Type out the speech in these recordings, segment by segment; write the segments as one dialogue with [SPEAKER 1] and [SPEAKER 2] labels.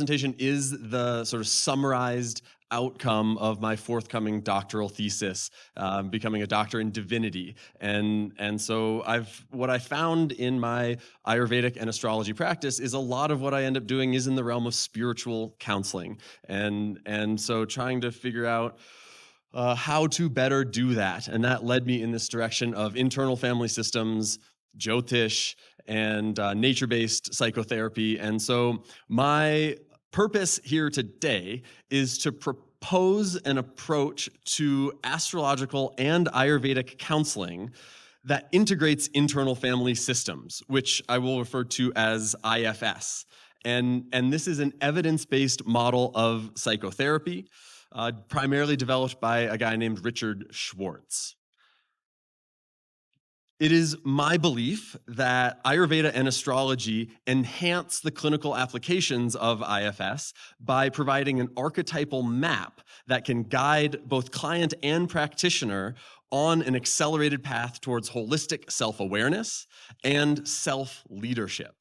[SPEAKER 1] Presentation is the sort of summarized outcome of my forthcoming doctoral thesis, becoming a doctor in divinity. And so what I found in my Ayurvedic and astrology practice is a lot of what I end up doing is in the realm of spiritual counseling. And so trying to figure out how to better do that. And that led me in this direction of internal family systems, Jyotish, and nature-based psychotherapy. And so my purpose here today is to propose an approach to astrological and Ayurvedic counseling that integrates internal family systems, which I will refer to as IFS. And this is an evidence-based model of psychotherapy, primarily developed by a guy named Richard Schwartz. It is my belief that Ayurveda and astrology enhance the clinical applications of IFS by providing an archetypal map that can guide both client and practitioner on an accelerated path towards holistic self-awareness and self-leadership.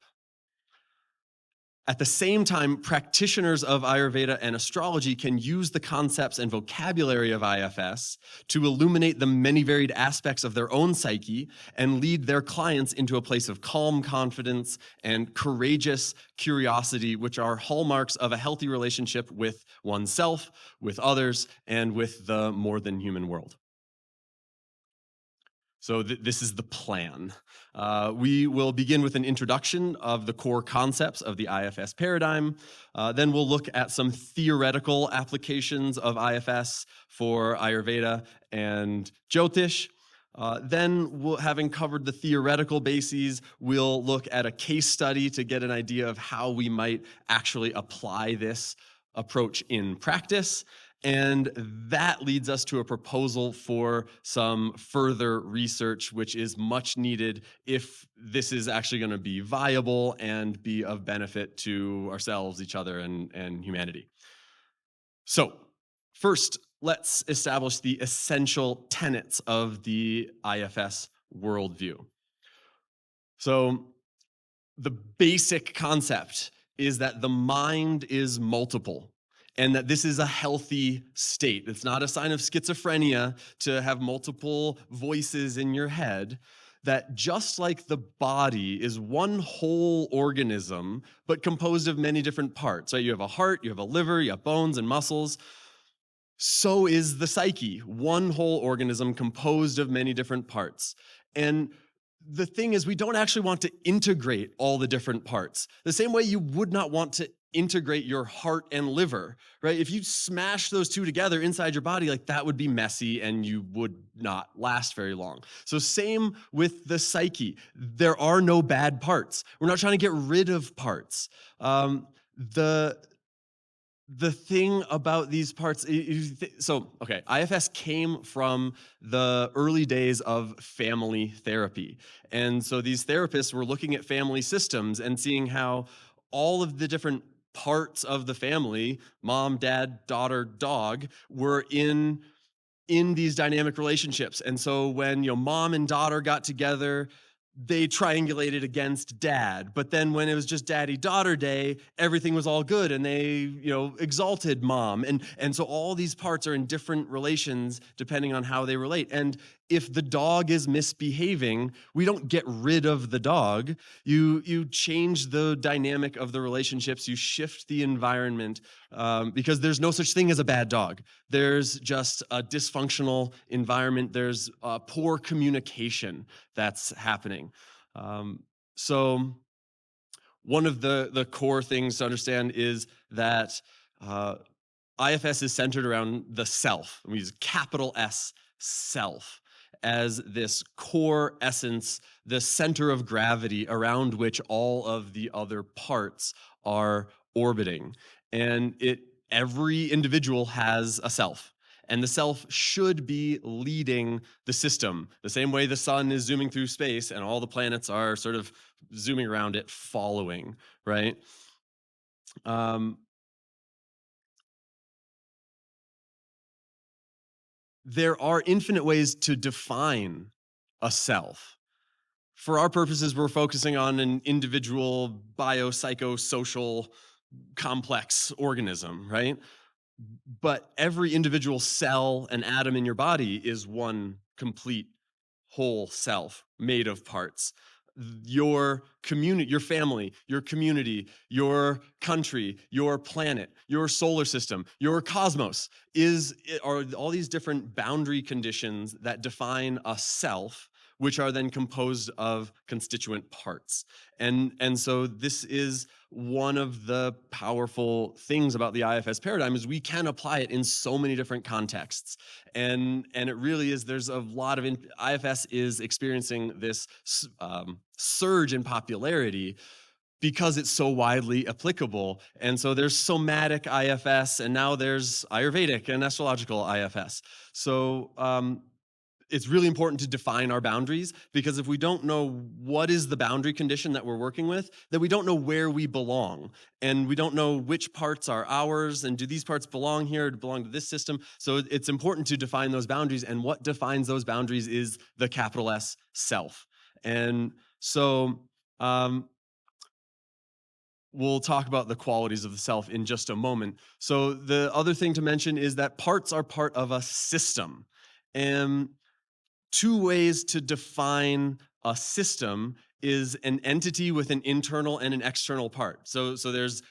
[SPEAKER 1] At the same time, practitioners of Ayurveda and astrology can use the concepts and vocabulary of IFS to illuminate the many varied aspects of their own psyche and lead their clients into a place of calm confidence and courageous curiosity, which are hallmarks of a healthy relationship with oneself, with others, and with the more than human world. So this is the plan. We will begin with an introduction of the core concepts of the IFS paradigm. Then we'll look at some theoretical applications of IFS for Ayurveda and Jyotish. Then, having covered the theoretical bases, we'll look at a case study to get an idea of how we might actually apply this approach in practice. And that leads us to a proposal for some further research, which is much needed if this is actually going to be viable and be of benefit to ourselves, each other, and humanity. So first, let's establish the essential tenets of the IFS worldview. So the basic concept is that the mind is multiple, and that this is a healthy state. It's not a sign of schizophrenia to have multiple voices in your head. That just like the body is one whole organism, but composed of many different parts, right? You have a heart, you have a liver, you have bones and muscles. So is the psyche, one whole organism composed of many different parts. And the thing is, we don't actually want to integrate all the different parts. The same way you would not want to integrate your heart and liver, right? If you smash those two together inside your body, like that would be messy and you would not last very long. So same with the psyche. There are no bad parts. We're not trying to get rid of parts. The thing about these parts, IFS came from the early days of family therapy. And so these therapists were looking at family systems and seeing how all of the different parts of the family, mom, dad, daughter, dog, were in these dynamic relationships. And so when mom and daughter got together, they triangulated against dad. But then when it was just daddy-daughter day, everything was all good and they, exalted mom. And so all these parts are in different relations depending on how they relate. And if the dog is misbehaving, we don't get rid of the dog. You change the dynamic of the relationships. You shift the environment because there's no such thing as a bad dog. There's just a dysfunctional environment. There's poor communication that's happening. So one of the core things to understand is that IFS is centered around the self. We use capital S, self, as this core essence, the center of gravity around which all of the other parts are orbiting. And every individual has a self. And the self should be leading the system, the same way the sun is zooming through space and all the planets are sort of zooming around it, following, right? There are infinite ways to define a self. For our purposes, we're focusing on an individual biopsychosocial complex organism, right? But every individual cell and atom in your body is one complete whole self made of parts. Your community, your family, your community, your country, your planet, your solar system, your cosmos are all these different boundary conditions that define a self, which are then composed of constituent parts. And so this is one of the powerful things about the IFS paradigm is we can apply it in so many different contexts. And it really is, there's a lot of IFS is experiencing this surge in popularity because it's so widely applicable. And so there's somatic IFS, and now there's Ayurvedic and astrological IFS. So it's really important to define our boundaries, because if we don't know what is the boundary condition that we're working with, then we don't know where we belong. And we don't know which parts are ours, and do these parts belong here or belong to this system? So it's important to define those boundaries, and what defines those boundaries is the capital S self. And so we'll talk about the qualities of the self in just a moment. So the other thing to mention is that parts are part of a system. And two ways to define a system is an entity with an internal and an external part. So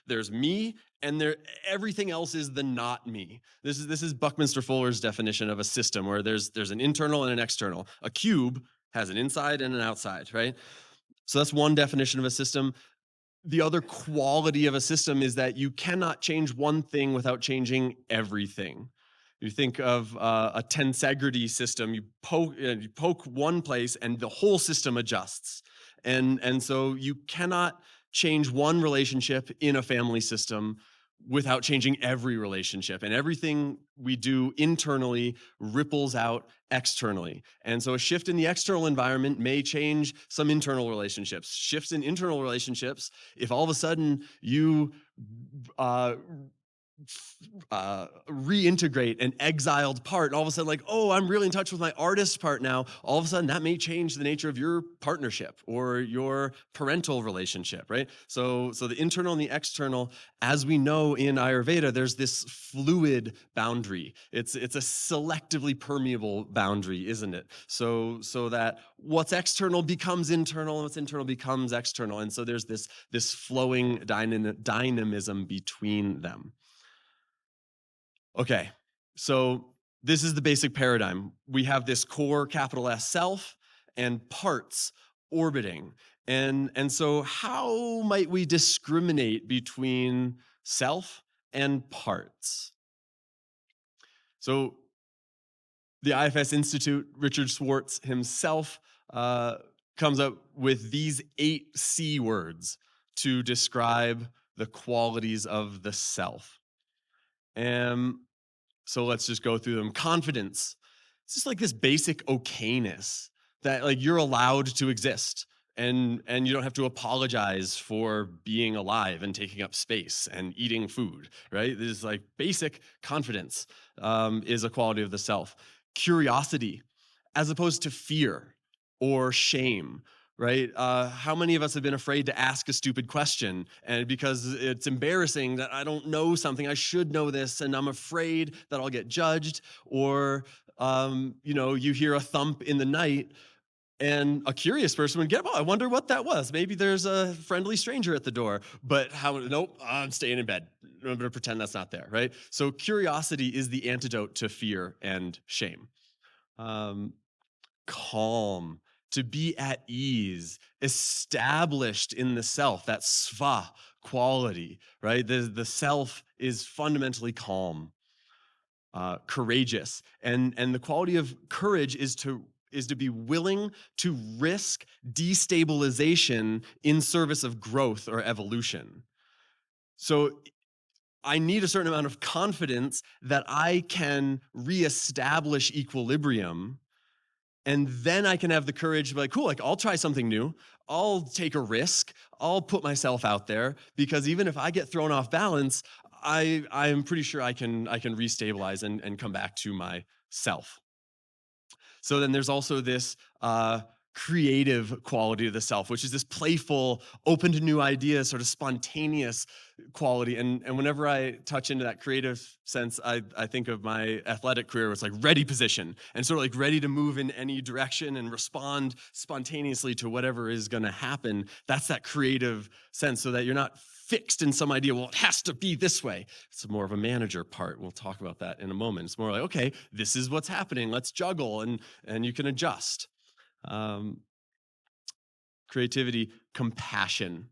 [SPEAKER 1] there's me, and everything else is the not me. This is Buckminster Fuller's definition of a system, where there's an internal and an external. A cube has an inside and an outside, right? So that's one definition of a system. The other quality of a system is that you cannot change one thing without changing everything. You think of a tensegrity system, you poke one place and the whole system adjusts. And so you cannot change one relationship in a family system without changing every relationship. And everything we do internally ripples out externally. And so a shift in the external environment may change some internal relationships. Shifts in internal relationships, if all of a sudden you reintegrate an exiled part, and all of a sudden, like, oh, I'm really in touch with my artist part now, all of a sudden that may change the nature of your partnership or your parental relationship, right? So the internal and the external, as we know in Ayurveda, there's this fluid boundary. It's a selectively permeable boundary, isn't it? So that what's external becomes internal, and what's internal becomes external. And so there's this flowing dynamism between them. Okay, so this is the basic paradigm. We have this core capital S self and parts orbiting. And so how might we discriminate between self and parts? So the IFS Institute, Richard Schwartz himself, comes up with these 8 C words to describe the qualities of the self. And so let's just go through them. Confidence. It's just like this basic okayness that, like, you're allowed to exist, and you don't have to apologize for being alive and taking up space and eating food, right? This is like basic confidence is a quality of the self. Curiosity, as opposed to fear or shame, right? How many of us have been afraid to ask a stupid question, and because it's embarrassing that I don't know something, I should know this, and I'm afraid that I'll get judged? Or you hear a thump in the night, and a curious person would get, oh, I wonder what that was. Maybe there's a friendly stranger at the door. But nope, I'm staying in bed. I'm going to pretend that's not there, right? So curiosity is the antidote to fear and shame. Calm, to be at ease, established in the self, that sva quality, right? The self is fundamentally calm, courageous. And the quality of courage is to be willing to risk destabilization in service of growth or evolution. So I need a certain amount of confidence that I can reestablish equilibrium. And then I can have the courage to be like, cool, like, I'll try something new. I'll take a risk. I'll put myself out there, because even if I get thrown off balance, I'm pretty sure I can restabilize and come back to myself. So then there's also this creative quality of the self, which is this playful, open to new ideas, sort of spontaneous quality. And whenever I touch into that creative sense, I think of my athletic career as like ready position and sort of like ready to move in any direction and respond spontaneously to whatever is going to happen. That's that creative sense, so that you're not fixed in some idea, well, it has to be this way. It's more of a manager part. We'll talk about that in a moment. It's more like, okay, this is what's happening. Let's juggle, and you can adjust. Um, Creativity, compassion,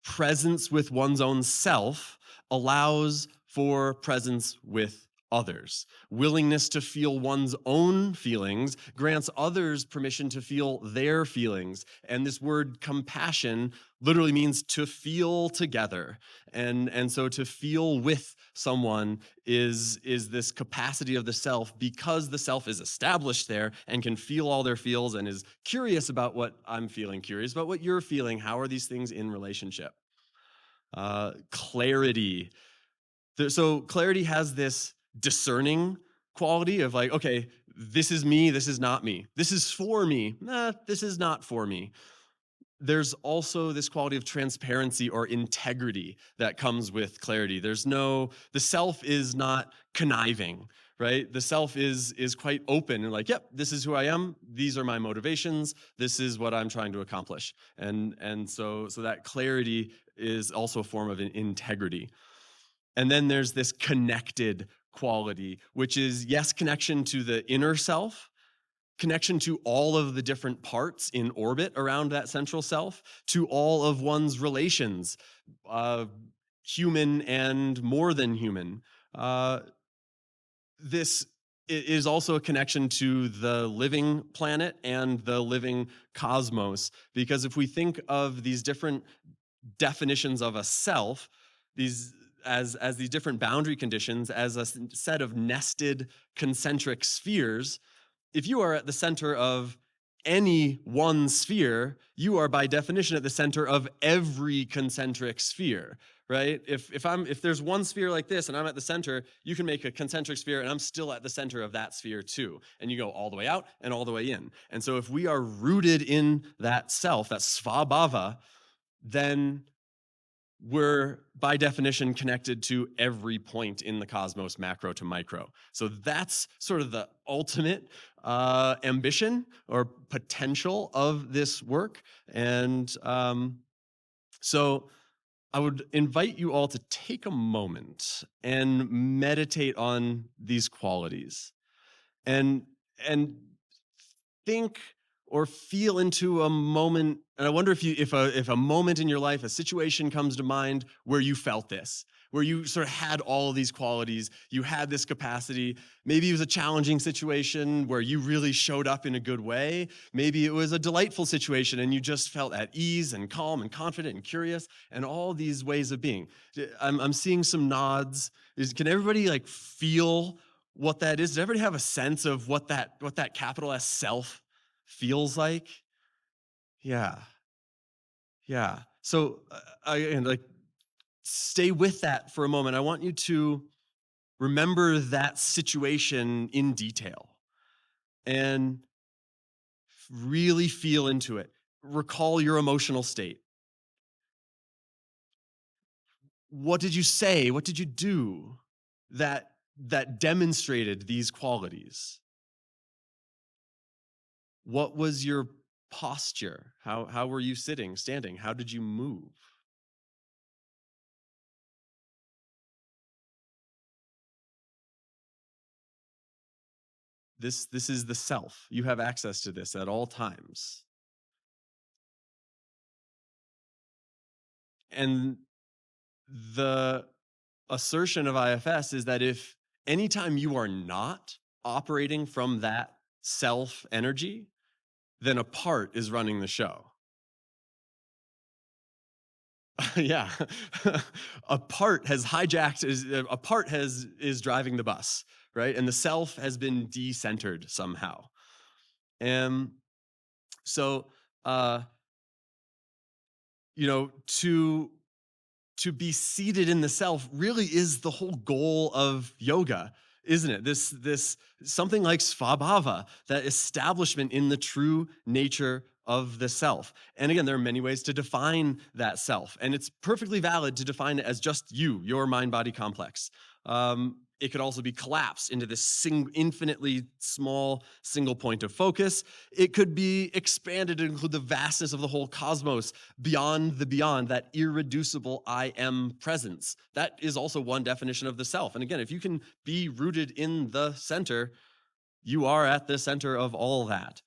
[SPEAKER 1] presence with one's own self allows for presence with others. Willingness to feel one's own feelings grants others permission to feel their feelings. And this word compassion literally means to feel together. And so to feel with someone is this capacity of the self, because the self is established there and can feel all their feels and is curious about what I'm feeling, curious about what you're feeling. How are these things in relationship? Clarity. So clarity has this discerning quality of like, okay, this is me, this is not me. This is for me, nah, this is not for me. There's also this quality of transparency or integrity that comes with clarity. The self is not conniving, right? The self is quite open and like, yep, this is who I am. These are my motivations. This is what I'm trying to accomplish. And so that clarity is also a form of an integrity. And then there's this connected quality, which is, yes, connection to the inner self, connection to all of the different parts in orbit around that central self, to all of one's relations, human and more than human. This is also a connection to the living planet and the living cosmos, because if we think of these different definitions of a self, these as these different boundary conditions, as a set of nested concentric spheres, if you are at the center of any one sphere, you are by definition at the center of every concentric sphere, right? If there's one sphere like this and I'm at the center, you can make a concentric sphere and I'm still at the center of that sphere too. And you go all the way out and all the way in. And so if we are rooted in that self, that svabhava, then we're by definition connected to every point in the cosmos, macro to micro. So that's sort of the ultimate ambition or potential of this work. And so I would invite you all to take a moment and meditate on these qualities and think or feel into a moment. And I wonder if a moment in your life, a situation comes to mind where you felt this, where you sort of had all of these qualities, you had this capacity. Maybe it was a challenging situation where you really showed up in a good way. Maybe it was a delightful situation and you just felt at ease and calm and confident and curious, and all these ways of being. I'm seeing some nods. Can everybody like feel what that is? Does everybody have a sense of what that capital S self feels like? Yeah. So like, stay with that for a moment. I want you to remember that situation in detail and really feel into it. Recall your emotional state. What did you say? What did you do that demonstrated these qualities? What was your posture? How were you sitting, standing? How did you move? This is the self. You have access to this at all times. And the assertion of IFS is that if anytime you are not operating from that self energy, then a part is running the show. Yeah. A part has hijacked, a part is driving the bus, right? And the self has been decentered somehow. And so to be seated in the self really is the whole goal of yoga. isn't it? This something like svabhava, that establishment in the true nature of the self. And again, there are many ways to define that self, and it's perfectly valid to define it as just you, your mind-body complex. It could also be collapsed into this infinitely small single point of focus. It could be expanded to include the vastness of the whole cosmos, beyond the beyond, that irreducible I am presence. That is also one definition of the self. And again, if you can be rooted in the center, you are at the center of all that.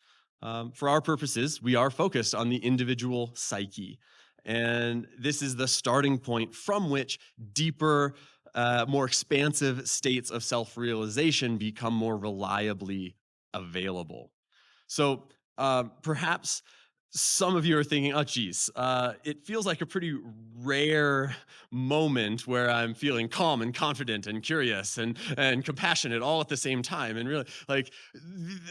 [SPEAKER 1] For our purposes, we are focused on the individual psyche. And this is the starting point from which deeper, more expansive states of self-realization become more reliably available. So perhaps some of you are thinking, oh, geez, it feels like a pretty rare moment where I'm feeling calm and confident and curious and compassionate all at the same time. And really, like,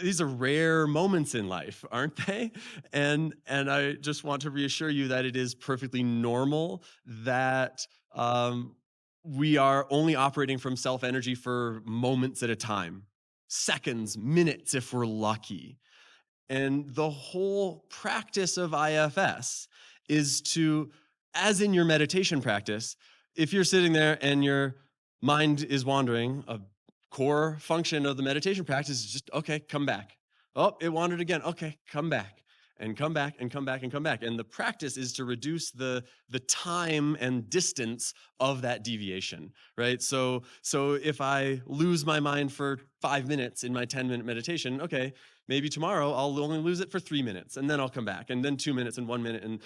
[SPEAKER 1] these are rare moments in life, aren't they? And I just want to reassure you that it is perfectly normal that we are only operating from self-energy for moments at a time, seconds, minutes, if we're lucky. And the whole practice of IFS is to, as in your meditation practice, if you're sitting there and your mind is wandering, a core function of the meditation practice is just, okay, come back. Oh, it wandered again. Okay, come back and come back and come back and come back. And the practice is to reduce the time and distance of that deviation, right? So if I lose my mind for 5 minutes in my 10-minute meditation, okay, maybe tomorrow I'll only lose it for 3 minutes, and then I'll come back, and then 2 minutes and 1 minute,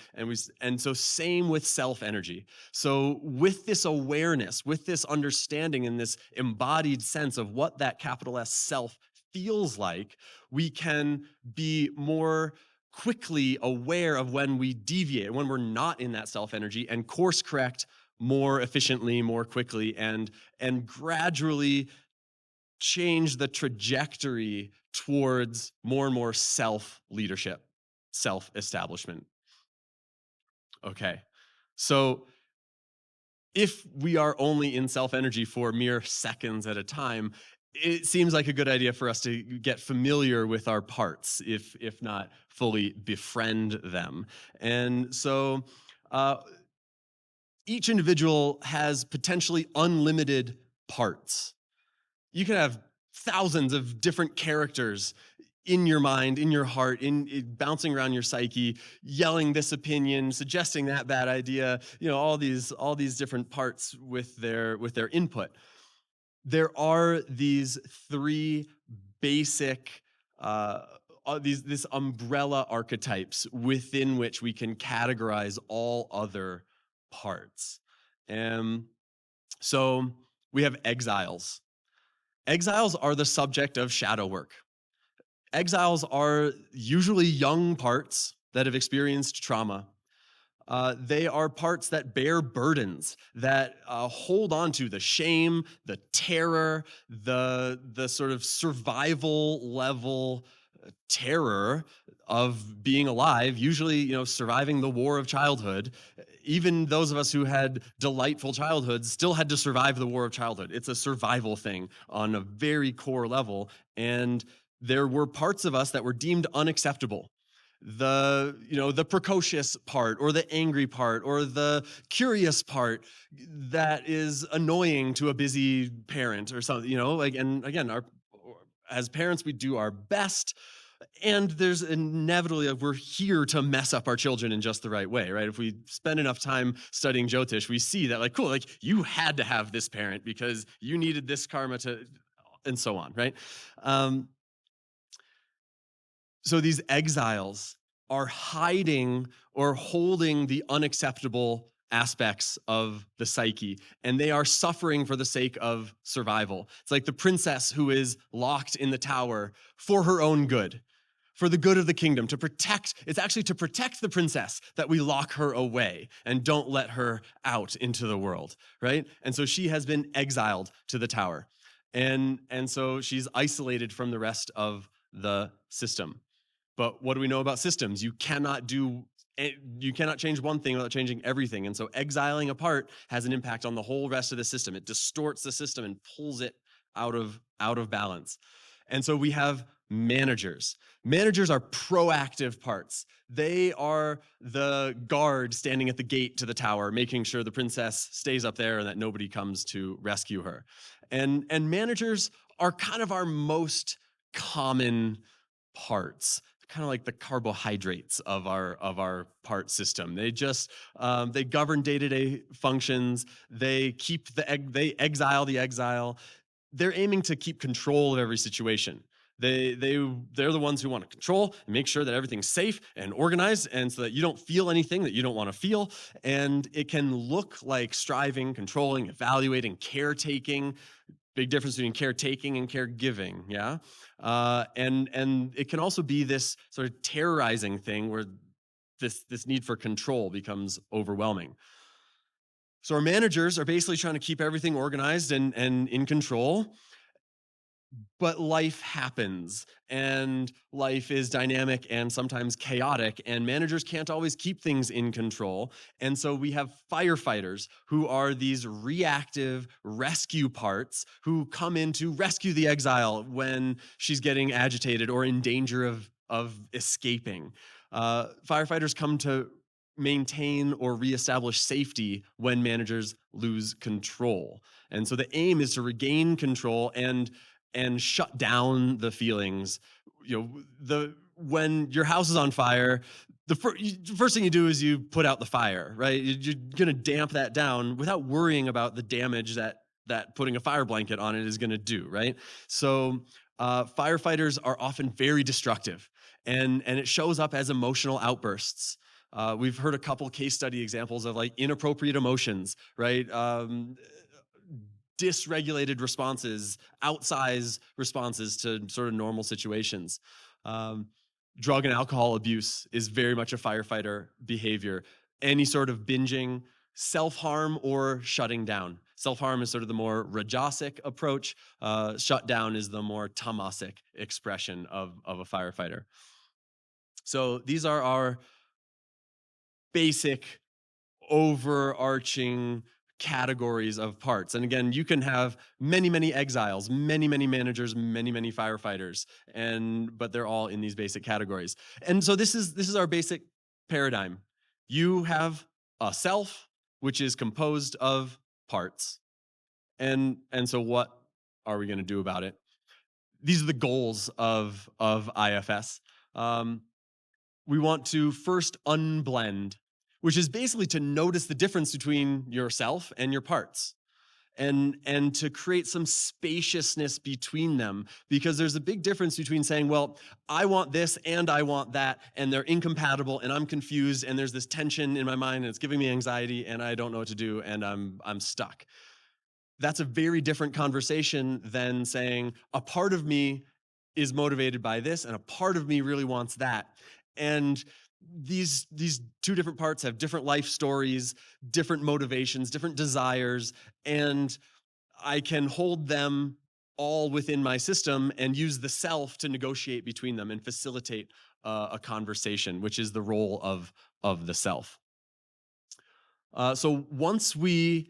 [SPEAKER 1] and so same with self-energy. So with this awareness, with this understanding and this embodied sense of what that capital S self feels like, we can be more quickly aware of when we deviate, when we're not in that self-energy, and course correct more efficiently, more quickly, and gradually change the trajectory towards more and more self-leadership, self-establishment. Okay, so if we are only in self-energy for mere seconds at a time, it seems like a good idea for us to get familiar with our parts, if not fully befriend them. And so each individual has potentially unlimited parts. You can have thousands of different characters in your mind, in your heart, in bouncing around your psyche, yelling this opinion, suggesting that bad idea, all these different parts with their input. There are these three basic these umbrella archetypes within which we can categorize all other parts. And so we have exiles. Exiles are the subject of shadow work. Exiles are usually young parts that have experienced trauma. They are parts that bear burdens, that hold on to the shame, the terror, the sort of survival level terror of being alive, usually, surviving the war of childhood. Even those of us who had delightful childhoods still had to survive the war of childhood. It's a survival thing on a very core level. And there were parts of us that were deemed unacceptable. The precocious part, or the angry part, or the curious part that is annoying to a busy parent or something, and again, as parents, we do our best. And there's inevitably, we're here to mess up our children in just the right way, right? If we spend enough time studying Jyotish, we see that, cool, you had to have this parent because you needed this karma to, and so on, right? So these exiles are hiding or holding the unacceptable aspects of the psyche, and they are suffering for the sake of survival. It's like the princess who is locked in the tower for her own good, for the good of the kingdom, it's actually to protect the princess that we lock her away and don't let her out into the world, right? And so she has been exiled to the tower. And so she's isolated from the rest of the system. But what do we know about systems? You cannot change one thing without changing everything. And so exiling a part has an impact on the whole rest of the system. It distorts the system and pulls it out of balance. And so we have managers. Managers are proactive parts. They are the guard standing at the gate to the tower, making sure the princess stays up there and that nobody comes to rescue her. And managers are kind of our most common parts, kind of like the carbohydrates of our part system. They just they govern day-to-day functions. They keep they exile the exile. They're aiming to keep control of every situation. They're the ones who want to control and make sure that everything's safe and organized, and so that you don't feel anything that you don't want to feel. And it can look like striving, controlling, evaluating, caretaking. Big difference between caretaking and caregiving, yeah. And it can also be this sort of terrorizing thing where this need for control becomes overwhelming. So our managers are basically trying to keep everything organized and in control. But life happens, and life is dynamic and sometimes chaotic, and managers can't always keep things in control. And so we have firefighters who are these reactive rescue parts who come in to rescue the exile when she's getting agitated or in danger of escaping. Firefighters come to maintain or reestablish safety when managers lose control. And so the aim is to regain control and shut down the feelings. When your house is on fire, the first thing you do is you put out the fire, right? You're going to damp that down without worrying about the damage that putting a fire blanket on it is going to do, right? So firefighters are often very destructive, and it shows up as emotional outbursts. We've heard a couple case study examples of like inappropriate emotions, right? Dysregulated responses, outsized responses to sort of normal situations. Drug and alcohol abuse is very much a firefighter behavior. Any sort of binging, self-harm, or shutting down. Self-harm is sort of the more rajasic approach. Shutdown is the more tamasic expression of a firefighter. So these are our basic overarching categories of parts. And again, you can have many, many exiles, many, many managers, many, many firefighters, but they're all in these basic categories. And so this is our basic paradigm. You have a self, which is composed of parts. And so what are we going to do about it? These are the goals of IFS. We want to first unblend, which is basically to notice the difference between yourself and your parts, and to create some spaciousness between them, because there's a big difference between saying, well, I want this and I want that, and they're incompatible, and I'm confused, and there's this tension in my mind, and it's giving me anxiety, and I don't know what to do, and I'm stuck. That's a very different conversation than saying a part of me is motivated by this, and a part of me really wants that. And these two different parts have different life stories, different motivations, different desires, and I can hold them all within my system and use the self to negotiate between them and facilitate a conversation, which is the role of the self. So once we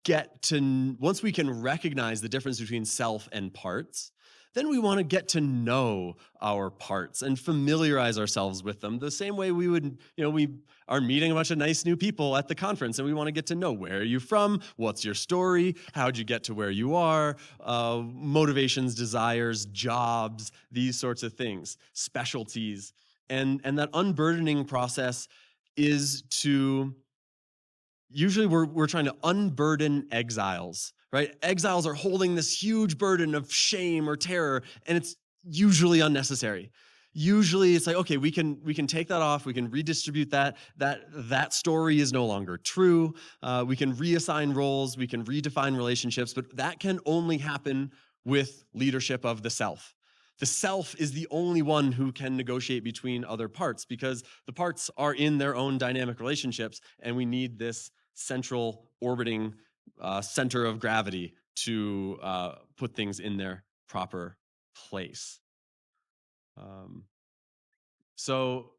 [SPEAKER 1] can recognize the difference between self and parts, then we want to get to know our parts and familiarize ourselves with them the same way we would, we are meeting a bunch of nice new people at the conference, and we want to get to know, where are you from? What's your story? How'd you get to where you are? Motivations, desires, jobs, these sorts of things, specialties. And that unburdening process is to, usually we're trying to unburden exiles, right? Exiles are holding this huge burden of shame or terror, and it's usually unnecessary. Usually it's like, okay, we can take that off, we can redistribute that story is no longer true. We can reassign roles, we can redefine relationships, but that can only happen with leadership of the self. The self is the only one who can negotiate between other parts, because the parts are in their own dynamic relationships, and we need this central orbiting center of gravity to put things in their proper place. So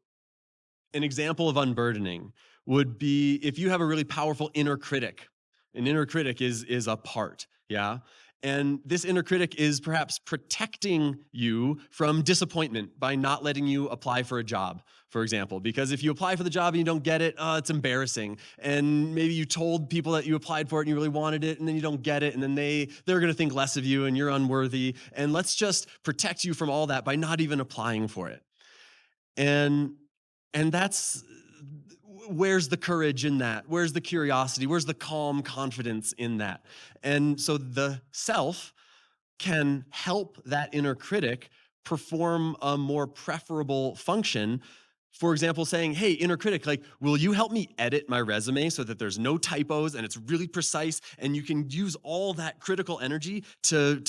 [SPEAKER 1] an example of unburdening would be if you have a really powerful inner critic. An inner critic is a part, yeah? And this inner critic is perhaps protecting you from disappointment by not letting you apply for a job, for example. Because if you apply for the job and you don't get it, it's embarrassing. And maybe you told people that you applied for it and you really wanted it, and then you don't get it, and then they're going to think less of you and you're unworthy. And let's just protect you from all that by not even applying for it. And that's where's the courage in that? Where's the curiosity? Where's the calm confidence in that? And so the self can help that inner critic perform a more preferable function. For example, saying, hey, inner critic, like, will you help me edit my resume so that there's no typos and it's really precise, and you can use all that critical energy to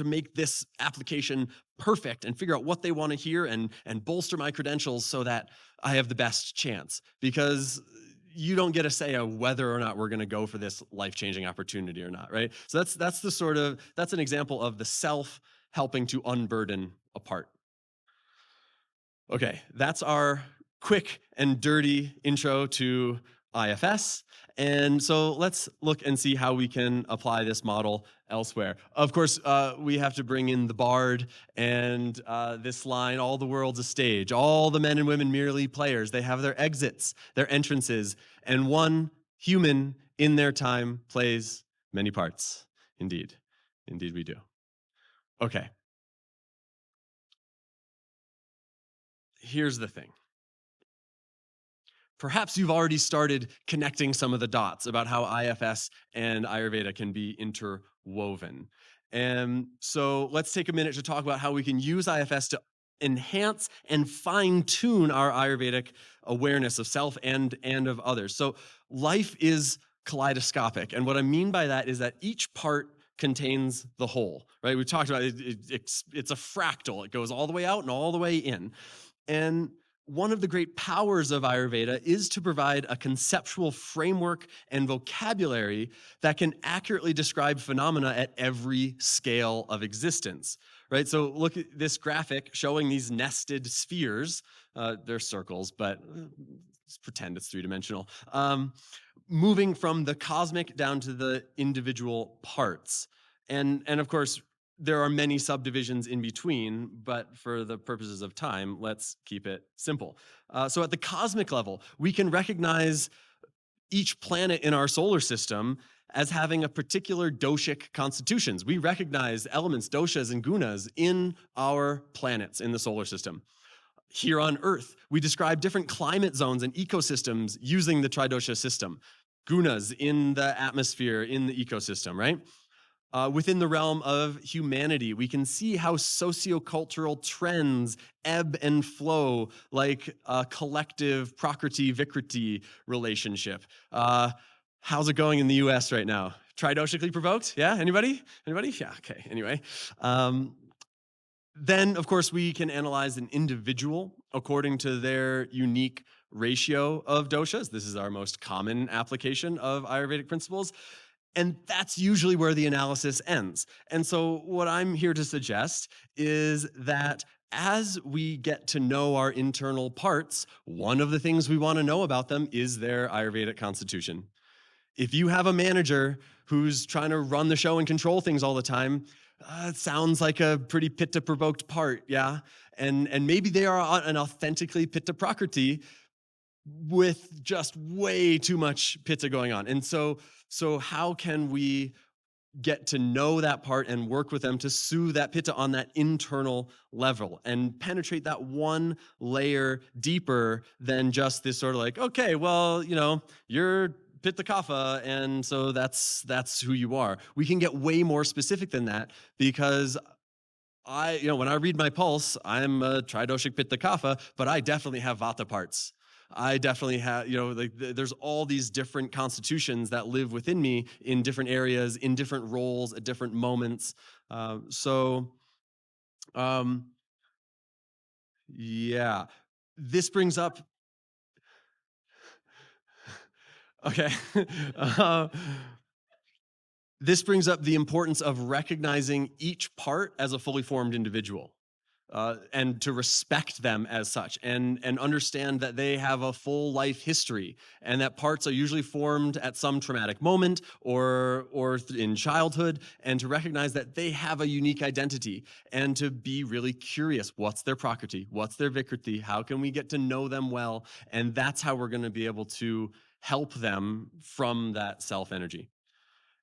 [SPEAKER 1] make this application perfect and figure out what they want to hear and bolster my credentials so that I have the best chance? Because you don't get a say of whether or not we're going to go for this life-changing opportunity or not, right? So that's an example of the self helping to unburden a part. Okay, that's our quick and dirty intro to IFS. And so let's look and see how we can apply this model elsewhere. Of course, we have to bring in the bard and this line, all the world's a stage. All the men and women merely players. They have their exits, their entrances, and one human in their time plays many parts. Indeed. Indeed we do. Okay. Here's the thing. Perhaps you've already started connecting some of the dots about how IFS and Ayurveda can be interwoven. And so let's take a minute to talk about how we can use IFS to enhance and fine-tune our Ayurvedic awareness of self and of others. So life is kaleidoscopic. And what I mean by that is that each part contains the whole, right? We talked about it's a fractal. It goes all the way out and all the way in. And one of the great powers of Ayurveda is to provide a conceptual framework and vocabulary that can accurately describe phenomena at every scale of existence, right? So look at this graphic showing these nested spheres. They're circles, but let's pretend it's three-dimensional. Moving from the cosmic down to the individual parts. And of course, there are many subdivisions in between, but for the purposes of time, let's keep it simple. So at the cosmic level, we can recognize each planet in our solar system as having a particular doshic constitutions. We recognize elements, doshas and gunas in our planets in the solar system. Here on Earth, we describe different climate zones and ecosystems using the tridosha system. Gunas in the atmosphere, in the ecosystem, right? Within the realm of humanity, we can see how sociocultural trends ebb and flow, like a collective Prakriti-Vikriti relationship. How's it going in the US right now? Tridoshically provoked? Yeah, anybody? Anybody? Yeah, okay, anyway. Then, of course, we can analyze an individual according to their unique ratio of doshas. This is our most common application of Ayurvedic principles. And that's usually where the analysis ends. And so what I'm here to suggest is that as we get to know our internal parts, one of the things we want to know about them is their Ayurvedic constitution. If you have a manager who's trying to run the show and control things all the time, it sounds like a pretty pitta-provoked part, yeah? And maybe they are an authentically pitta-prakriti with just way too much pitta going on. And so how can we get to know that part and work with them to soothe that pitta on that internal level and penetrate that one layer deeper than just this sort of like, okay, well, you're pitta kapha, and so that's who you are. We can get way more specific than that because when I read my pulse, I'm a tridoshic pitta kapha, but I definitely have vata parts. I definitely have, there's all these different constitutions that live within me in different areas, in different roles, at different moments. Yeah, this brings up, okay. This brings up the importance of recognizing each part as a fully formed individual. and to respect them as such, and understand that they have a full life history, and that parts are usually formed at some traumatic moment or in childhood, and to recognize that they have a unique identity, and to be really curious. What's their prakriti? What's their vikriti? How can we get to know them well? And that's how we're going to be able to help them from that self energy.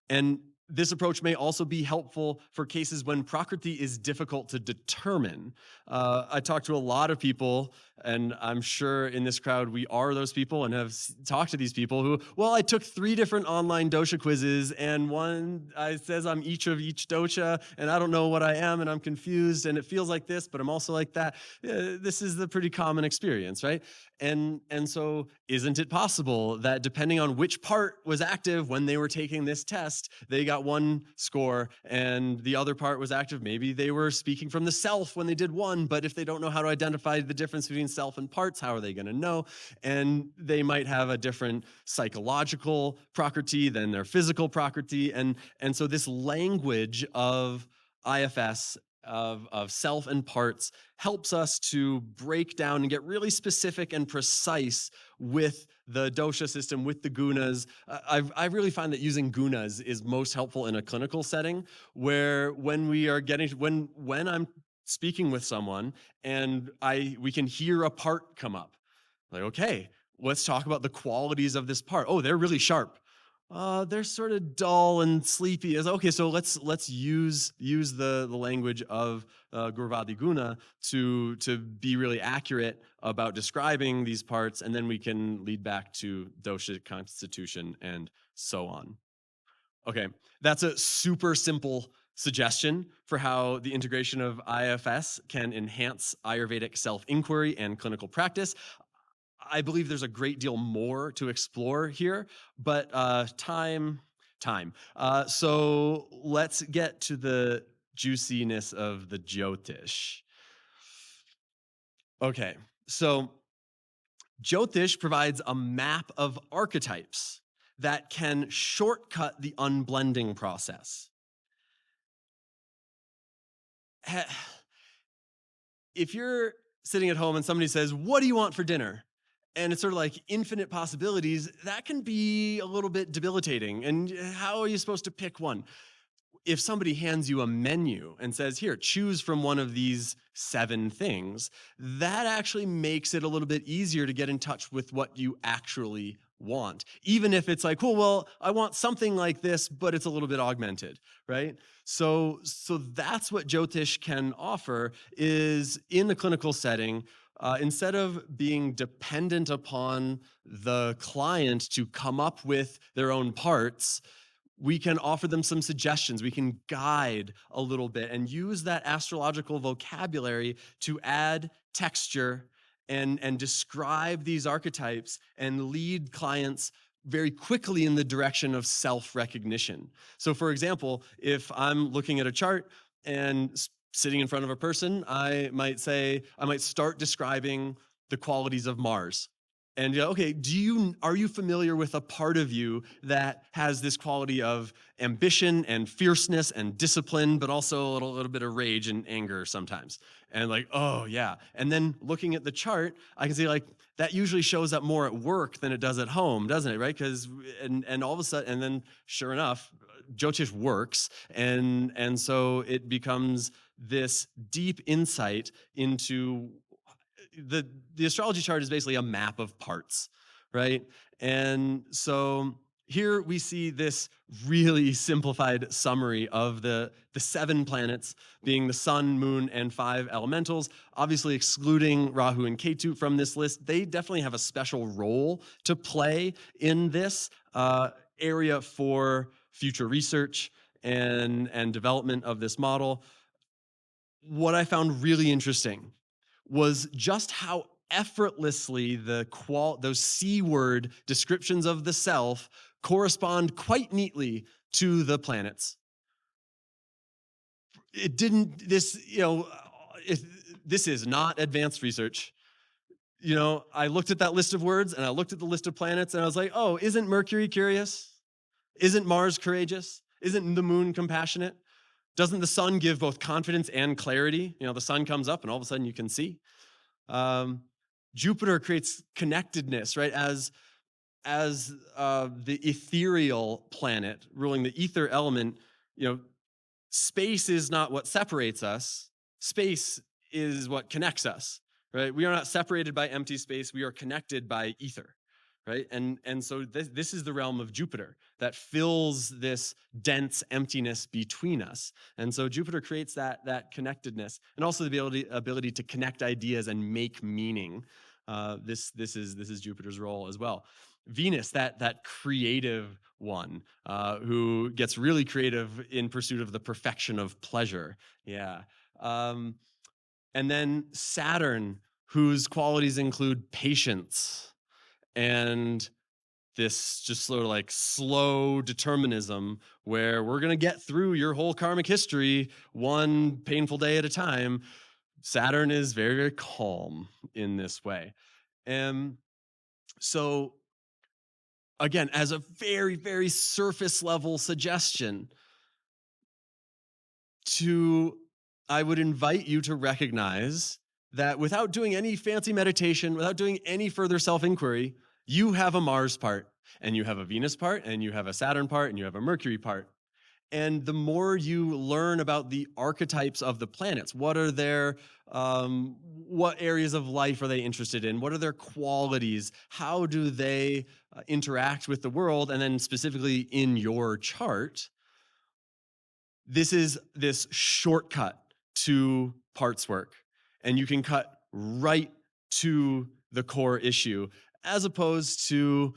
[SPEAKER 1] And this approach may also be helpful for cases when prakriti is difficult to determine. I talk to a lot of people, and I'm sure in this crowd we are those people and have talked to these people who, well, I took 3 different online dosha quizzes, and one says I'm each of each dosha, and I don't know what I am, and I'm confused, and it feels like this, but I'm also like that. This is the pretty common experience, right? And so isn't it possible that depending on which part was active when they were taking this test, they got one score and the other part was active? Maybe they were speaking from the self when they did one, but if they don't know how to identify the difference between self and parts, how are they going to know? And they might have a different psychological prakriti than their physical prakriti. And so this language of IFS, of self and parts, helps us to break down and get really specific and precise with the dosha system, with the gunas. I really find that using gunas is most helpful in a clinical setting, where when we are getting, when I'm speaking with someone and we can hear a part come up, like, okay, let's talk about the qualities of this part. Oh, they're really sharp. They're sort of dull and sleepy. Okay, so let's use the language of Gurvadi Guna to be really accurate about describing these parts, and then we can lead back to dosha constitution and so on. Okay, that's a super simple suggestion for how the integration of IFS can enhance Ayurvedic self-inquiry and clinical practice. I believe there's a great deal more to explore here, but time. So let's get to the juiciness of the Jyotish. Okay, so Jyotish provides a map of archetypes that can shortcut the unblending process. If you're sitting at home and somebody says, "What do you want for dinner?" and it's sort of like infinite possibilities, that can be a little bit debilitating. And how are you supposed to pick one? If somebody hands you a menu and says, "Here, choose from one of these 7 things," that actually makes it a little bit easier to get in touch with what you actually want. Even if it's like, "Cool, well, I want something like this, but it's a little bit augmented," right? So that's what Jyotish can offer, is in the clinical setting, instead of being dependent upon the client to come up with their own parts, we can offer them some suggestions. We can guide a little bit and use that astrological vocabulary to add texture and describe these archetypes and lead clients very quickly in the direction of self-recognition. So for example, if I'm looking at a chart and sitting in front of a person, I might start describing the qualities of Mars. And okay, are you familiar with a part of you that has this quality of ambition and fierceness and discipline, but also a little bit of rage and anger sometimes? And like, oh yeah. And then looking at the chart, I can see like that usually shows up more at work than it does at home, doesn't it? Right? Because and all of a sudden, and then sure enough, Jyotish works, and so it becomes this deep insight into the astrology chart is basically a map of parts, right? And so here we see this really simplified summary of the 7 planets, being the sun, moon, and 5 elementals, obviously excluding Rahu and Ketu from this list. They definitely have a special role to play in this area for future research and development of this model. What I found really interesting was just how effortlessly those C-word descriptions of the self correspond quite neatly to the planets. This is not advanced research. I looked at that list of words and I looked at the list of planets and I was like, oh, isn't Mercury curious? Isn't Mars courageous? Isn't the moon compassionate? Doesn't the sun give both confidence and clarity? The sun comes up and all of a sudden you can see. Um, Jupiter creates connectedness, right? As the ethereal planet ruling the ether element, you know, space is not what separates us. Space is what connects us, right? We are not separated by empty space. We are connected by ether, right? And so this is the realm of Jupiter that fills this dense emptiness between us. And so Jupiter creates that connectedness and also the ability to connect ideas and make meaning. This is Jupiter's role as well. Venus, that creative one, who gets really creative in pursuit of the perfection of pleasure. Yeah. And then Saturn, whose qualities include patience and this just sort of like slow determinism where we're going to get through your whole karmic history one painful day at a time. Saturn is very, very calm in this way. And so again, as a very, very surface level suggestion, I would invite you to recognize that without doing any fancy meditation, without doing any further self-inquiry, you have a Mars part, and you have a Venus part, and you have a Saturn part, and you have a Mercury part. And the more you learn about the archetypes of the planets, what are their, what areas of life are they interested in? What are their qualities? How do they interact with the world? And then specifically in your chart, this is this shortcut to parts work. And you can cut right to the core issue as opposed to,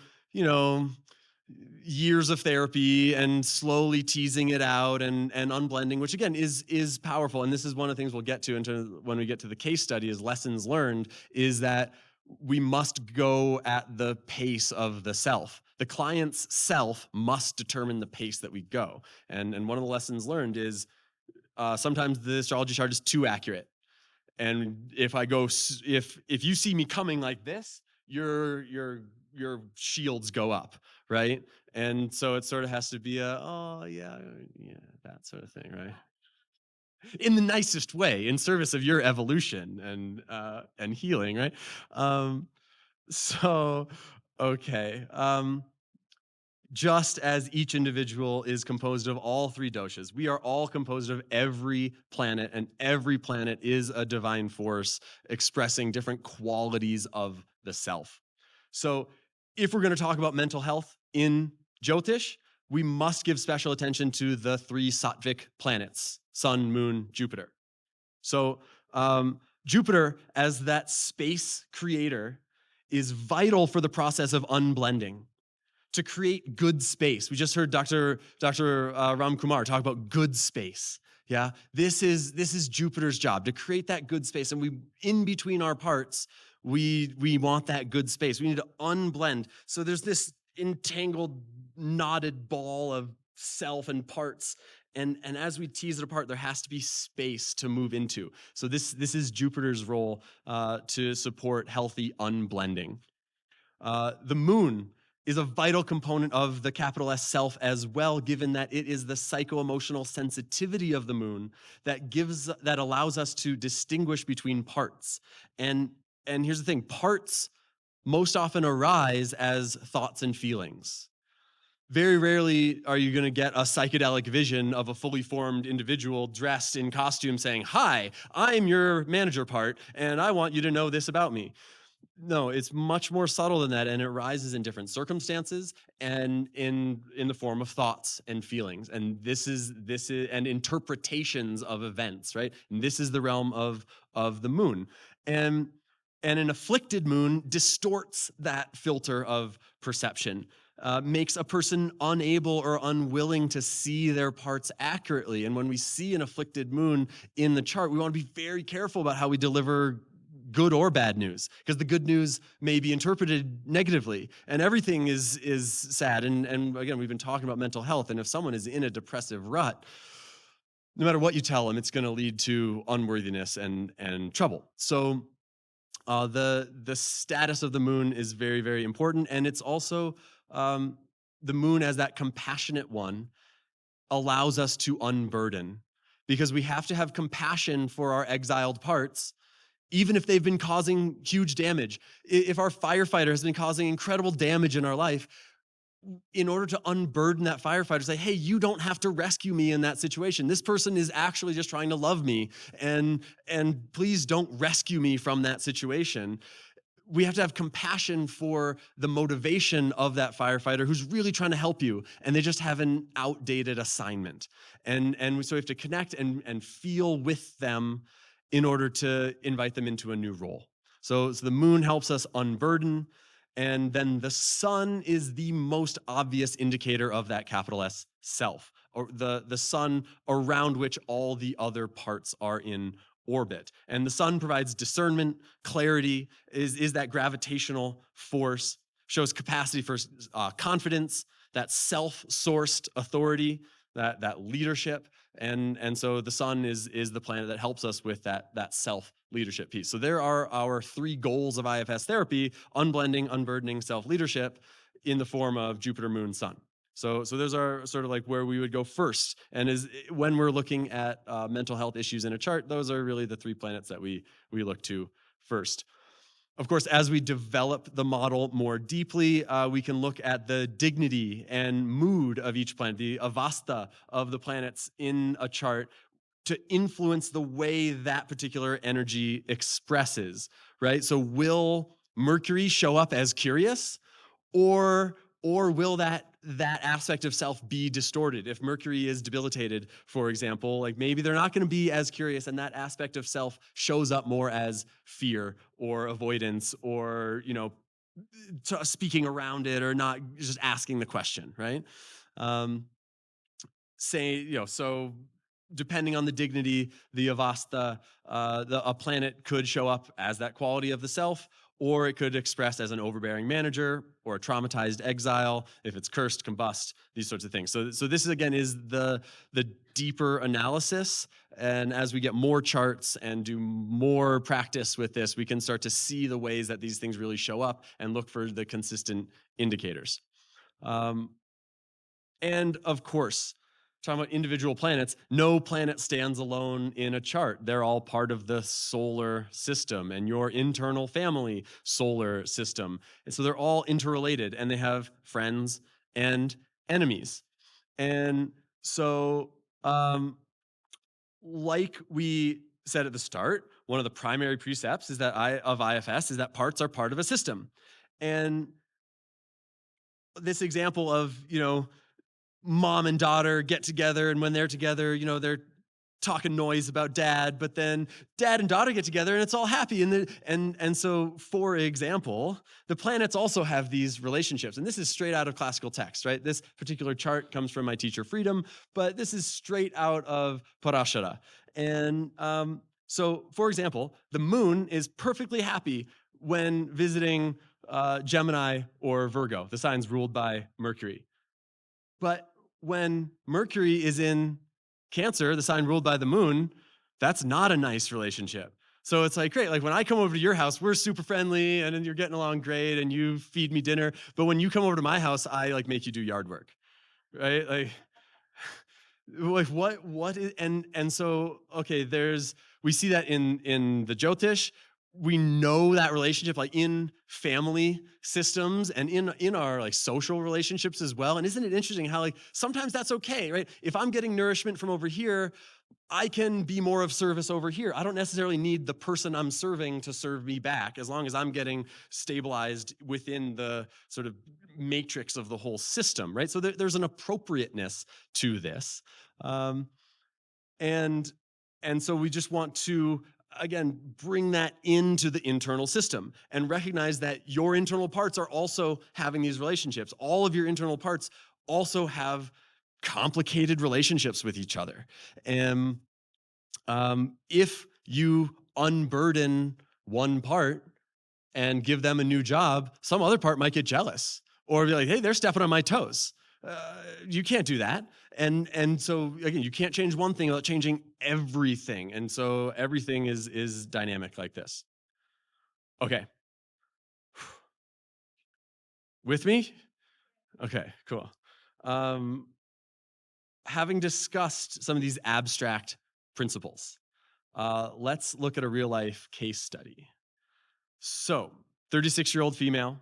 [SPEAKER 1] years of therapy and slowly teasing it out and unblending, which again is powerful. And this is one of the things we'll get to when we get to the case study is lessons learned, is that we must go at the pace of the self. The client's self must determine the pace that we go. And one of the lessons learned is sometimes the astrology chart is too accurate. And if you see me coming like this, your shields go up, right? And so it sort of has to be that sort of thing, right? In the nicest way, in service of your evolution and healing, right? So, okay. Just as each individual is composed of all three doshas, we are all composed of every planet, and every planet is a divine force expressing different qualities of the self. So if we're going to talk about mental health in Jyotish, we must give special attention to the three sattvic planets, Sun, Moon, Jupiter. So Jupiter, as that space creator, is vital for the process of unblending, to create good space. We just heard Dr. Ram Kumar talk about good space. Yeah, this is Jupiter's job, to create that good space. And we, in between our parts, we want that good space. We need to unblend. So there's this entangled, knotted ball of self and parts. And as we tease it apart, there has to be space to move into. So this is Jupiter's role to support healthy unblending. The moon is a vital component of the capital S self as well, given that it is the psycho-emotional sensitivity of the moon that allows us to distinguish between parts. And here's the thing, parts most often arise as thoughts and feelings. Very rarely are you going to get a psychedelic vision of a fully formed individual dressed in costume saying, "Hi, I'm your manager part, and I want you to know this about me." No, it's much more subtle than that, and it rises in different circumstances and in the form of thoughts and feelings. And this is and interpretations of events, right? And this is the realm of the moon. And an afflicted moon distorts that filter of perception, makes a person unable or unwilling to see their parts accurately. And when we see an afflicted moon in the chart, we want to be very careful about how we deliver good or bad news, because the good news may be interpreted negatively, and everything is sad. And again, we've been talking about mental health, and if someone is in a depressive rut, no matter what you tell them, it's going to lead to unworthiness and trouble. So the status of the moon is very, very important, and it's also the moon as that compassionate one allows us to unburden. because we have to have compassion for our exiled parts, even if they've been causing huge damage. If our firefighter has been causing incredible damage in our life, in order to unburden that firefighter, say, hey, you don't have to rescue me in that situation. This person is actually just trying to love me, and please don't rescue me from that situation. We have to have compassion for the motivation of that firefighter who's really trying to help you, and they just have an outdated assignment. So we have to connect and feel with them in order to invite them into a new role. So the moon helps us unburden, and then the sun is the most obvious indicator of that capital S self, or the sun around which all the other parts are in orbit. And the sun provides discernment, clarity, is that gravitational force, shows capacity for confidence, that self-sourced authority, that leadership. And so the sun is the planet that helps us with that self-leadership piece. So there are our 3 goals of IFS therapy: unblending, unburdening, self-leadership, in the form of Jupiter, Moon, Sun. So those are sort of like where we would go first. And when we're looking at mental health issues in a chart, those are really the 3 planets that we look to first. Of course, as we develop the model more deeply, we can look at the dignity and mood of each planet, the avastha of the planets in a chart, to influence the way that particular energy expresses, right? So will Mercury show up as curious, or will that aspect of self be distorted? If Mercury is debilitated, for example, like maybe they're not going to be as curious, and that aspect of self shows up more as fear or avoidance, or speaking around it, or not just asking the question, right? So depending on the dignity, the avastha, a planet could show up as that quality of the self, or it could express as an overbearing manager or a traumatized exile if it's cursed, combust, these sorts of things. So this is, again, is the deeper analysis. And as we get more charts and do more practice with this, we can start to see the ways that these things really show up and look for the consistent indicators. And of course, talking about individual planets, no planet stands alone in a chart. They're all part of the solar system and your internal family solar system. And so they're all interrelated, and they have friends and enemies. And so, like we said at the start, one of the primary precepts is that of IFS is that parts are part of a system. And this example of, mom and daughter get together, and when they're together, they're talking noise about dad, but then dad and daughter get together and it's all happy. And so, for example, the planets also have these relationships. And this is straight out of classical text, right? This particular chart comes from my teacher Freedom, but this is straight out of Parashara. And so, for example, the moon is perfectly happy when visiting Gemini or Virgo, the signs ruled by Mercury. But when Mercury is in Cancer, the sign ruled by the moon, that's not a nice relationship. So it's like, great, like when I come over to your house, we're super friendly and then you're getting along great and you feed me dinner. But when you come over to my house, I like make you do yard work, right? Like what is, and so, okay, we see that in the Jyotish. We know that relationship, like in family systems and in our like social relationships as well. And isn't it interesting how like sometimes that's okay, right? If I'm getting nourishment from over here, I can be more of service over here. I don't necessarily need the person I'm serving to serve me back, as long as I'm getting stabilized within the sort of matrix of the whole system, right? So there's an appropriateness to this. And so we just want to, again, bring that into the internal system and recognize that your internal parts are also having these relationships. All of your internal parts also have complicated relationships with each other. And if you unburden one part and give them a new job, some other part might get jealous or be like, hey, they're stepping on my toes. You can't do that. And so, again, you can't change one thing without changing everything. And so everything is dynamic like this. Okay. With me? Okay, cool. Having discussed some of these abstract principles. Let's look at a real life case study. So, 36-year-old female.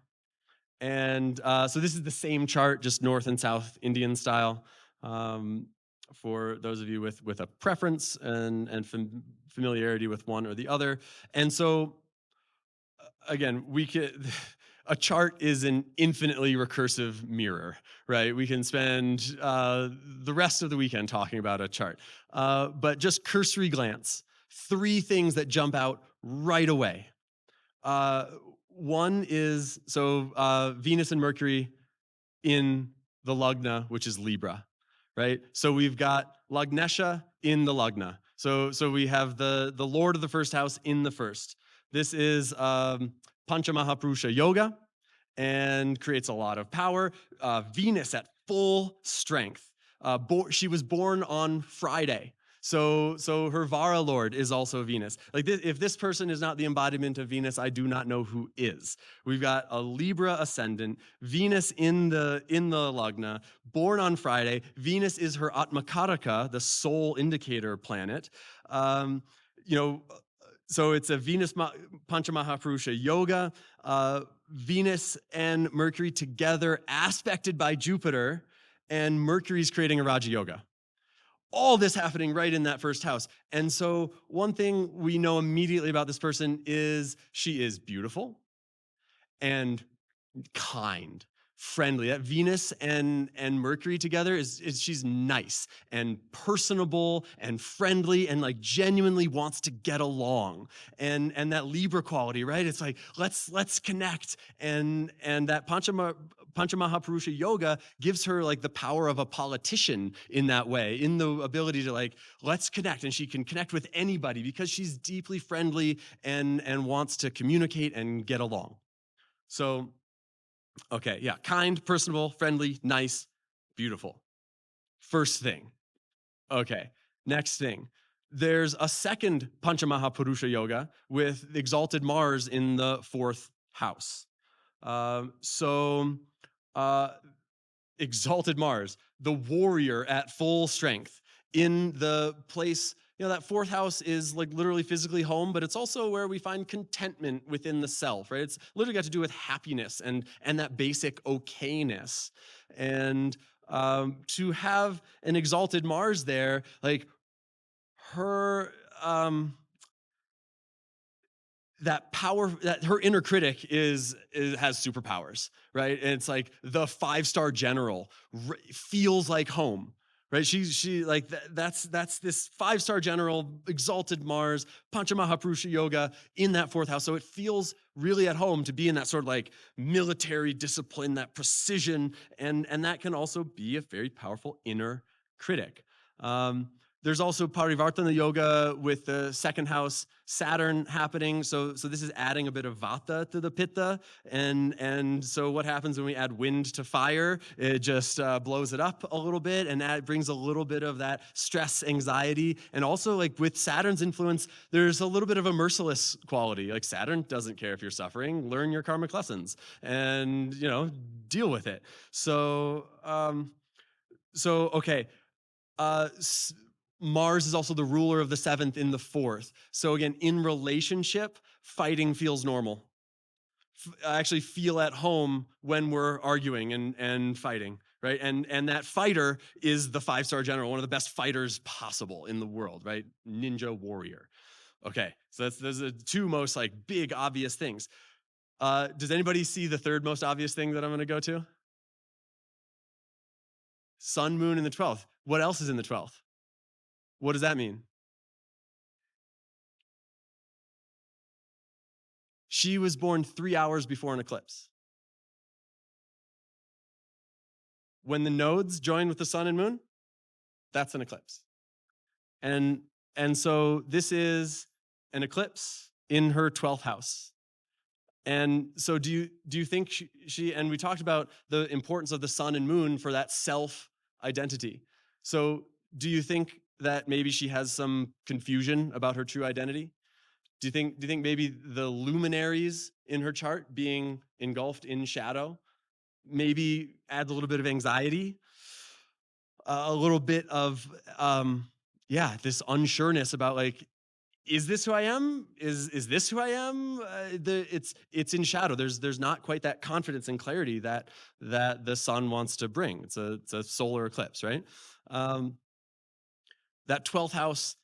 [SPEAKER 1] And so this is the same chart, just North and South Indian style. Um, for those of you with a preference and familiarity with one or the other. And so again, we could a chart is an infinitely recursive mirror, right? We can spend the rest of the weekend talking about a chart. But just cursory glance, three things that jump out right away. Uh, One is Venus and Mercury in the Lagna, which is Libra, right? So we've got Lagnesha in the Lagna. So we have the Lord of the first house in the first. This is Panchamahaprusha Yoga and creates a lot of power. Venus at full strength. She was born on Friday. So her Vara Lord is also Venus. Like this, if this person is not the embodiment of Venus, I do not know who is. We've got a Libra ascendant, Venus in the Lagna, born on Friday. Venus is her Atmakaraka, the soul indicator planet. So it's a Venus Panchamahaprusha Yoga. Venus and Mercury together, aspected by Jupiter, and Mercury's creating a Raja Yoga. All this happening right in that first house. And so one thing we know immediately about this person is she is beautiful and kind, friendly. That Venus and Mercury together is she's nice and personable and friendly and like genuinely wants to get along. And that Libra quality, right? It's like let's connect. And that Panchamahaprusha Yoga gives her like the power of a politician in that way, in the ability to like let's connect, and she can connect with anybody because she's deeply friendly and wants to communicate and get along. So okay, yeah, kind, personable, friendly, nice, beautiful. First thing. Okay, next thing. There's a second Panchamahaprusha Yoga with exalted Mars in the fourth house. Exalted Mars, the warrior at full strength in the place. That fourth house is like literally physically home, but it's also where we find contentment within the self, right? It's literally got to do with happiness and that basic okayness. And to have an exalted Mars there, like her, that power, that her inner critic has superpowers, right? And it's like the 5-star general feels like home. Right, she like that's this 5-star general, exalted Mars, Panchamahaprusha Yoga in that fourth house. So it feels really at home to be in that sort of like military discipline, that precision, and that can also be a very powerful inner critic. There's also Parivartana Yoga with the second house Saturn happening. So this is adding a bit of Vata to the Pitta. And so what happens when we add wind to fire? It just blows it up a little bit, and that brings a little bit of that stress, anxiety. And also like with Saturn's influence, there's a little bit of a merciless quality. Like Saturn doesn't care if you're suffering. Learn your karmic lessons and, deal with it. So okay. Mars is also the ruler of the seventh in the fourth. So again, in relationship, fighting feels normal. I actually feel at home when we're arguing and fighting, right? And that fighter is the 5-star general, one of the best fighters possible in the world, right? Ninja warrior. Okay, so those are the two most like big obvious things. Does anybody see the third most obvious thing that I'm going to go to? Sun, moon in the 12th. What else is in the 12th? What does that mean? She was born 3 hours before an eclipse. When the nodes join with the sun and moon, that's an eclipse. And so this is an eclipse in her 12th house. And so do you think she and we talked about the importance of the sun and moon for that self identity. So do you think that maybe she has some confusion about her true identity? Do you think maybe the luminaries in her chart being engulfed in shadow maybe adds a little bit of anxiety, a little bit of Yeah, this unsureness about like, is this who I am? Is this who I am? It's in shadow. There's not quite that confidence and clarity that the sun wants to bring. It's a solar eclipse, right? Um, that 12th house,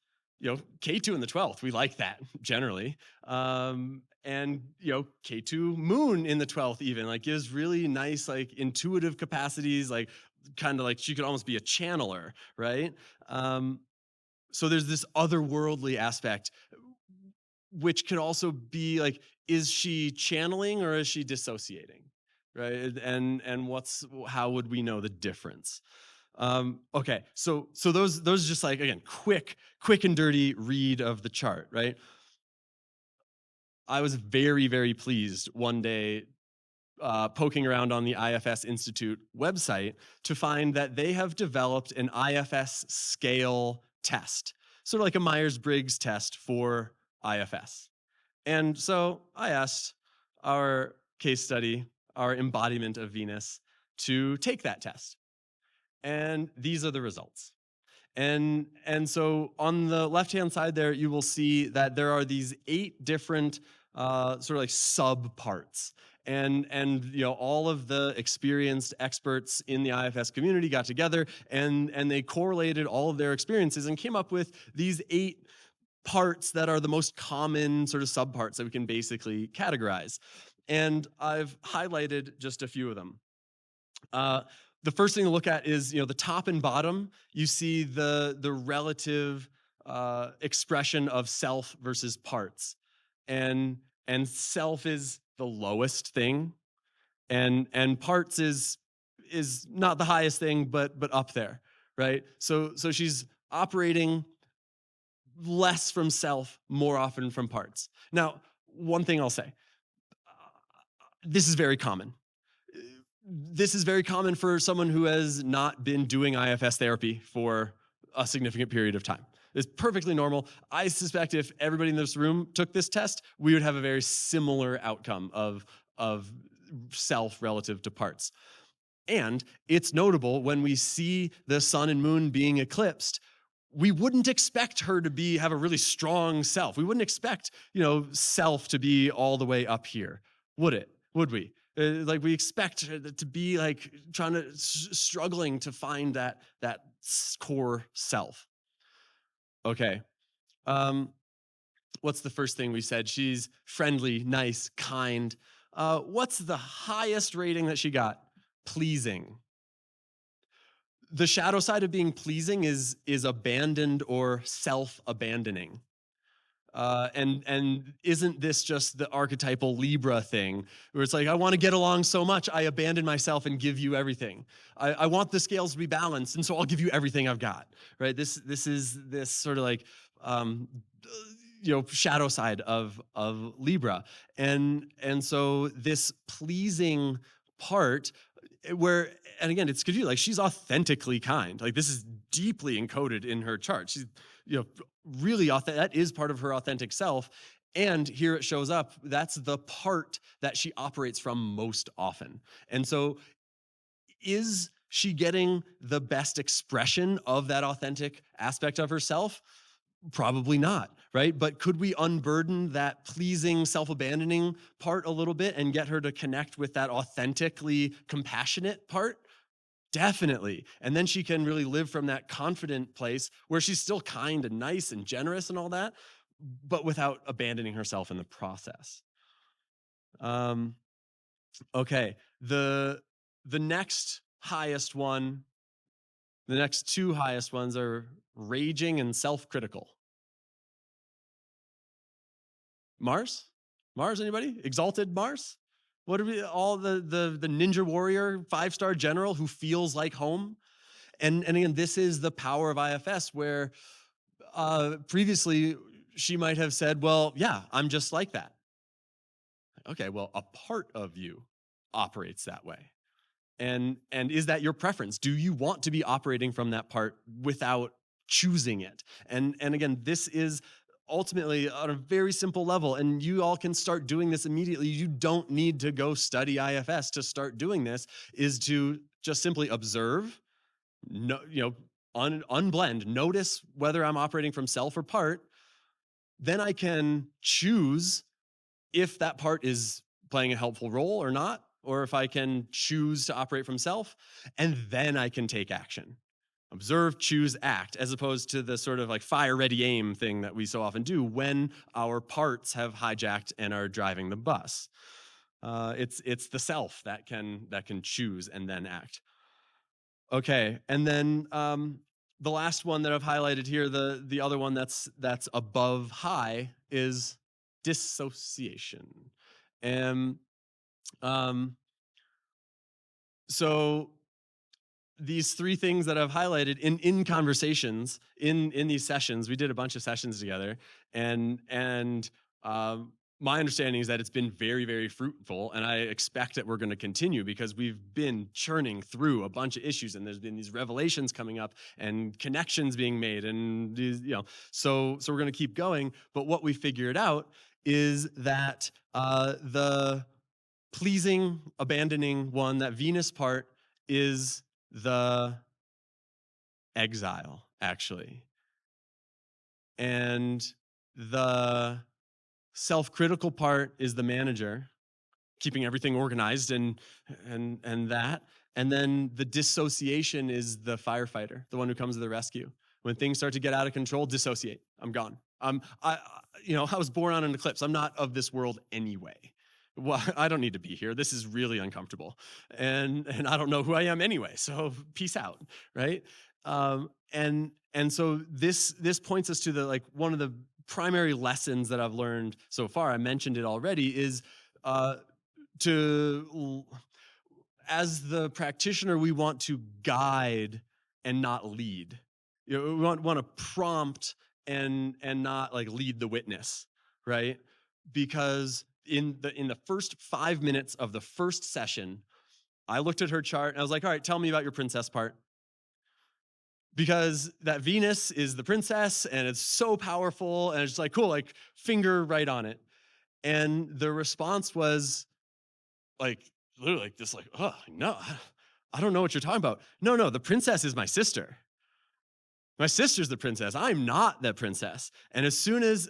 [SPEAKER 1] K2 in the 12th, we like that generally. And K2 moon in the 12th even like gives really nice like intuitive capacities, like kind of like she could almost be a channeler, right? Um, so there's this otherworldly aspect, which could also be like, is she channeling or is she dissociating, right? And how would we know the difference? Okay, so those just like, again, quick and dirty read of the chart, right? I was very, very pleased one day, poking around on the IFS Institute website to find that they have developed an IFS scale test, sort of like a Myers-Briggs test for IFS. And so I asked our case study, our embodiment of Venus, to take that test. And these are the results. And so on the left-hand side there, you will see that there are these 8 different sort of like sub parts. And all of the experienced experts in the IFS community got together and they correlated all of their experiences and came up with these 8 parts that are the most common sort of subparts that we can basically categorize. And I've highlighted just a few of them. Uh, the first thing to look at is, the top and bottom. You see the relative expression of self versus parts, and self is the lowest thing, and parts is not the highest thing, but up there, right? So she's operating less from self, more often from parts. Now, one thing I'll say, this is very common. This is very common for someone who has not been doing IFS therapy for a significant period of time. It's perfectly normal. I suspect if everybody in this room took this test, we would have a very similar outcome of self relative to parts. And it's notable when we see the sun and moon being eclipsed, we wouldn't expect her to have a really strong self. We wouldn't expect, self to be all the way up here, would it? Would we? Like we expect her to be like struggling to find that core self. Okay. Um, what's the first thing we said? She's friendly, nice, kind. What's the highest rating that she got? Pleasing. The shadow side of being pleasing is abandoned or self-abandoning. And isn't this just the archetypal Libra thing, where it's like, I want to get along so much, I abandon myself and give you everything. I want the scales to be balanced, and so I'll give you everything I've got. Right? This is this sort of like shadow side of Libra, and so this pleasing part where, and again, it's confusing. Like she's authentically kind. Like this is deeply encoded in her chart. She's really authentic. That is part of her authentic self. And here it shows up. That's the part that she operates from most often. And so, is she getting the best expression of that authentic aspect of herself? Probably not, right? But could we unburden that pleasing, self-abandoning part a little bit and get her to connect with that authentically compassionate part? Definitely. And then she can really live from that confident place where she's still kind and nice and generous and all that, but without abandoning herself in the process. Um, okay. The next highest one, the next 2 highest ones are raging and self-critical. Mars? Mars, anybody? Exalted Mars? What are we, all the ninja warrior 5-star general who feels like home? And again, this is the power of IFS, where previously she might have said, well, yeah, I'm just like that. Okay, well, a part of you operates that way. And is that your preference? Do you want to be operating from that part without choosing it? And again, this is ultimately on a very simple level, and you all can start doing this immediately. You don't need to go study IFS to start doing this, is to just simply observe, no, unblend, notice whether I'm operating from self or part, then I can choose if that part is playing a helpful role or not, or if I can choose to operate from self, and then I can take action. Observe, choose, act, as opposed to the sort of like fire, ready, aim thing that we so often do when our parts have hijacked and are driving the bus. It's the self that can choose and then act. Okay, and then the last one that I've highlighted here, the other one that's above high is dissociation, and so these three things that I've highlighted in conversations in these sessions, we did a bunch of sessions together, and my understanding is that it's been very, very fruitful, and I expect that we're going to continue because we've been churning through a bunch of issues, and there's been these revelations coming up and connections being made, and so we're going to keep going. But what we figured out is that the pleasing, abandoning one, that Venus part, is the exile, actually. And the self-critical part is the manager, keeping everything organized and that. And then the dissociation is the firefighter, the one who comes to the rescue. When things start to get out of control, dissociate. I'm gone. I was born on an eclipse. I'm not of this world anyway. Well, I don't need to be here. This is really uncomfortable. And I don't know who I am anyway. So peace out, right? And so this points us to the one of the primary lessons that I've learned so far. I mentioned it already, is as the practitioner, we want to guide and not lead. We want to prompt and not lead the witness, right? Because in the first 5 minutes of the first session, I looked at her chart and I was like, all right, tell me about your princess part. Because that Venus is the princess and it's so powerful, and it's just cool, finger right on it. And the response was literally this, oh, no, I don't know what you're talking about. No, the princess is my sister. My sister's the princess. I'm not that princess. And as soon as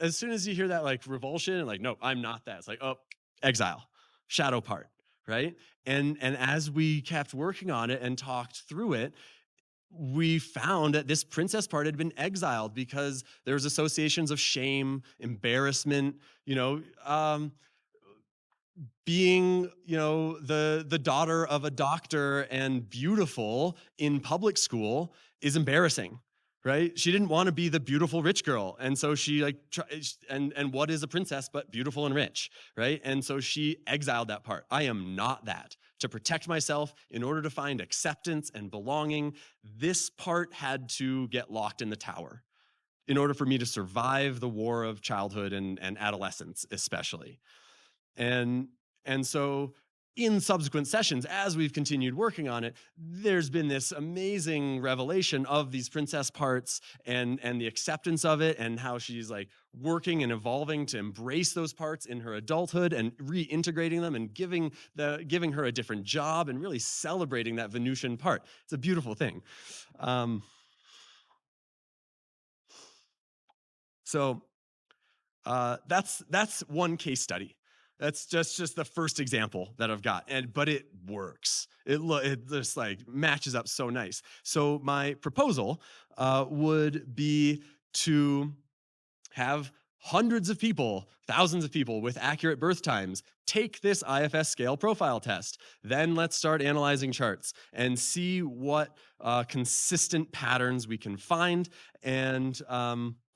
[SPEAKER 1] you hear that revulsion and no, I'm not that. It's oh, exile, shadow part, right? And as we kept working on it and talked through it, we found that this princess part had been exiled because there was associations of shame, embarrassment, being, the daughter of a doctor and beautiful in public school is embarrassing, right? She didn't want to be the beautiful rich girl. And so she and what is a princess but beautiful and rich, right? And so she exiled that part. I am not that. To protect myself, in order to find acceptance and belonging, this part had to get locked in the tower in order for me to survive the war of childhood and adolescence, especially. And so in subsequent sessions, as we've continued working on it, there's been this amazing revelation of these princess parts and the acceptance of it, and how she's working and evolving to embrace those parts in her adulthood and reintegrating them and giving her a different job and really celebrating that Venusian part. It's a beautiful thing. So that's one case study. That's just the first example that I've got, but it works. It just matches up so nice. So my proposal would be to have hundreds of people, thousands of people with accurate birth times take this IFS scale profile test. Then let's start analyzing charts and see what consistent patterns we can find, and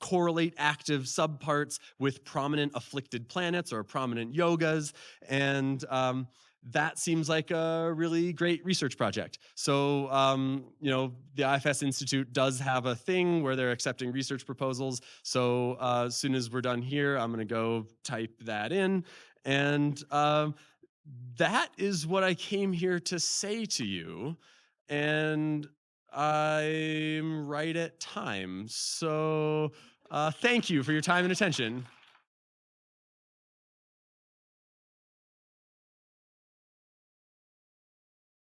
[SPEAKER 1] correlate active subparts with prominent afflicted planets or prominent yogas. And that seems like a really great research project. So, the IFS Institute does have a thing where they're accepting research proposals. So as soon as we're done here, I'm going to go type that in. And that is what I came here to say to you. And I'm right at time. So thank you for your time and attention.